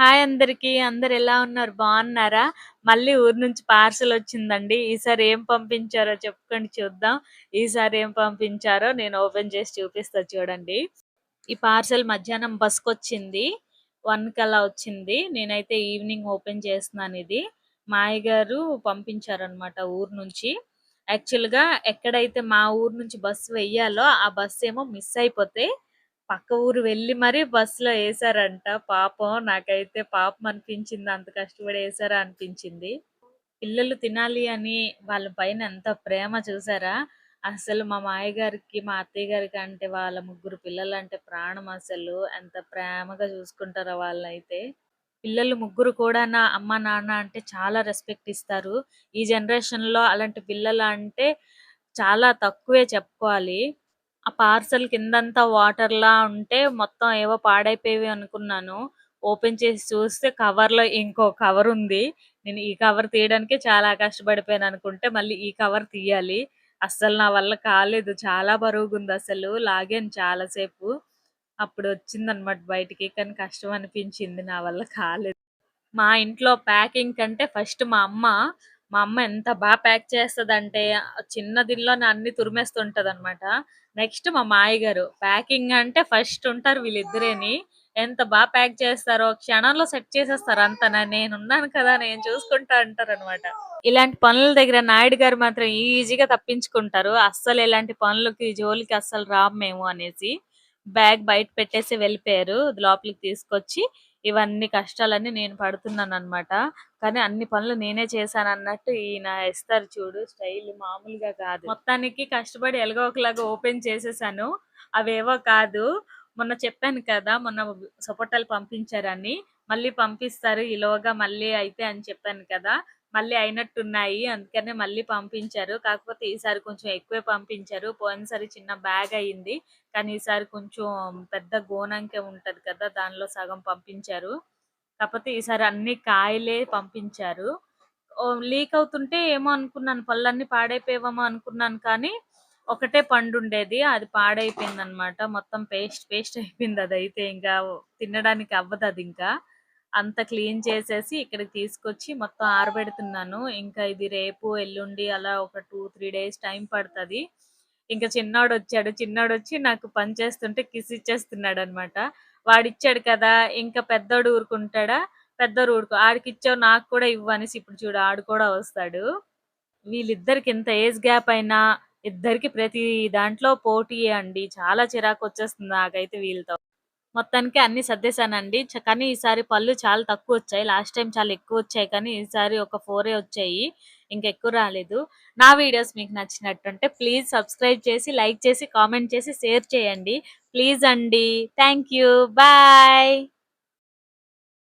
Hi అందరికి. అందరు ఎలా ఉన్నారు? బాగున్నారా? మళ్ళీ ఊరు నుంచి పార్సెల్ వచ్చిందండి. ఈసారి ఏం పంపించారో చెప్పుకొని చూద్దాం. ఈసారి ఏం పంపించారో నేను ఓపెన్ చేసి చూపిస్తా చూడండి. ఈ పార్సెల్ మధ్యాహ్నం బస్‌కొచ్చింది. 1 అలా వచ్చింది. నేనైతే ఈవినింగ్ ఓపెన్ చేస్తున్నాను ఇది. మా అయ్యగారు పంపించారనమాట ఊరు నుంచి. యాక్చువల్‌గా ఎక్కడైతే మా ఊరు నుంచి బస్సు వెయ్యాలో ఆ బస్సు ఏమో మిస్ అయిపోతే పక్క ఊరు వెళ్ళి మరీ బస్సులో ఏసారంట. పాపం నాకైతే పాపం అనిపించింది. అంత కష్టపడి ఏసారా అనిపించింది. పిల్లలు తినాలి అని వాళ్ళ పైన ఎంత ప్రేమ చూసారా? అసలు మా మావయ్య గారికి, మా అత్తయ్య గారికి అంటే వాళ్ళ ముగ్గురు పిల్లలంటే ప్రాణం అసలు. ఎంత ప్రేమగా చూసుకుంటారో వాళ్ళనైతే. పిల్లలు ముగ్గురు కూడా నా అమ్మ, నాన్న అంటే చాలా రెస్పెక్ట్ ఇస్తారు. ఈ జనరేషన్‌లో అలాంటి పిల్లలంటే చాలా తక్కువే చెప్పుకోవాలి. ఆ పార్సెల్ కిందంతా వాటర్‌లా ఉంటే మొత్తం ఏవో పాడైపోయేవి అనుకున్నాను. ఓపెన్ చేసి చూస్తే కవర్‌లో ఇంకో కవరుంది. నేను ఈ కవర్ తీయడానికే చాలా కష్టపడిపోయాననుకుంటే మళ్ళీ ఈ కవర్ తీయాలి. అస్సలు నా వల్ల కాలేదు. చాలా బరువుగుందసలు. లాగాను చాలా సేపు. అప్పుడొచ్చిందనమాట బయటికి. కానీ కష్టం అనిపించింది. నా వల్ల కాలేదు. మా ఇంట్లో ప్యాకింగ్ కంటే ఫస్ట్ మా అమ్మ ఎంత ప్యాక్ చేస్తదంటే చిన్న దిల్లోనే అన్ని తురిమేస్తుంటదనమాట. నెక్స్ట్ మా మావయ్య గారు ప్యాకింగ్ అంటే ఫస్ట్ ఉంటారు వీళ్ళిద్దరేని. ఎంత ప్యాక్ చేస్తారో క్షణంలో సెట్ చేసేస్తారు అంతా. నేనున్నాను కదా! నేను చూసుకుంటా అంటారనమాట. ఇలాంటి పనుల దగ్గర నాయుడు గారు మాత్రం ఈజీగా తప్పించుకుంటారు. అస్సలు ఇలాంటి పనులకి జోలికి అస్సలు రాము మేము అనేసి. బ్యాగ్ బయట పెట్టేసి వెళ్ళిపోయారు. లోపలికి తీసుకొచ్చి ఇవన్నీ కష్టాలన్నీ నేను పడుతున్నాననమాట. కానీ అన్ని పనులు నేనే చేశానన్నట్టు ఈయన ఇస్తారు చూడు స్టైల్ మామూలుగా కాదు. మొత్తానికి కష్టపడి ఎలాగో ఒకలాగా ఓపెన్ చేసేసాను. అవేవో కాదు. మొన్న చెప్పాను కదా! మొన్న సపోటాలు పంపించారని. మళ్ళీ పంపిస్తారు ఈలోగా మళ్ళీ అయితే అని చెప్పాను కదా! మళ్ళీ అయినట్టున్నాయి. అందుకనే మళ్ళీ పంపించారు. కాకపోతే ఈసారి కొంచెం ఎక్కువే పంపించారు. పోయినసారి చిన్న బ్యాగ్ అయింది. కానీ ఈసారి కొంచెం పెద్ద గోనంకే ఉంటది కదా! దానిలో సగం పంపించారు. కాకపోతే ఈసారి అన్ని కాయలే పంపించారు. లీక్ అవుతుంటే ఏమో అనుకున్నాను. పళ్ళన్నీ పాడైపోయేవేమో అనుకున్నాను కానీ, ఒకటే పండుండేది. అది పాడైపోయిందనమాట. మొత్తం పేస్ట్ పేస్ట్ అయిపోయింది అదైతే. ఇంకా తినడానికి అవ్వదదింకా. అంతా క్లీన్ చేసేసి ఇక్కడికి తీసుకొచ్చి మొత్తం ఆరబెడుతున్నాను. ఇంకా ఇది రేపు, ఎల్లుండి అలా ఒక 2, 3 డేస్ టైం పడతది. ఇంక చిన్నోడొచ్చాడు. చిన్నోడొచ్చి నాకు పని చేస్తుంటే కిస్ ఇచ్చేస్తున్నాడనమాట. వాడిచ్చాడు కదా! ఇంక పెద్దోడు ఊరుకుంటాడా? పెద్దోడు ఊరుకో ఆడికిచ్చావు నాకు కూడా ఇవ్వు అనేసి ఇప్పుడు చూడు ఆడు కూడా వస్తాడు. వీళ్ళిద్దరికి ఇంత ఏజ్ గ్యాప్ అయినా ఇద్దరికి ప్రతి దాంట్లో పోటీయే అండి. చాలా చిరాకొచ్చేస్తుంది నాకైతే వీళ్ళతో. మొత్తానికి అన్నీ సర్దేశానండి. కానీ ఈసారి పళ్ళు చాలా తక్కువొచ్చాయి. లాస్ట్ టైమ్ చాలా ఎక్కువొచ్చాయి కానీ ఈసారి ఒక 4 వచ్చాయి. ఇంకెక్కువ రాలేదు. నా వీడియోస్ మీకు నచ్చినట్టుంటే ప్లీజ్ సబ్స్క్రైబ్ చేసి, లైక్ చేసి, కామెంట్ చేసి, షేర్ చేయండి. ప్లీజ్ అండి. Thank you. బాయ్.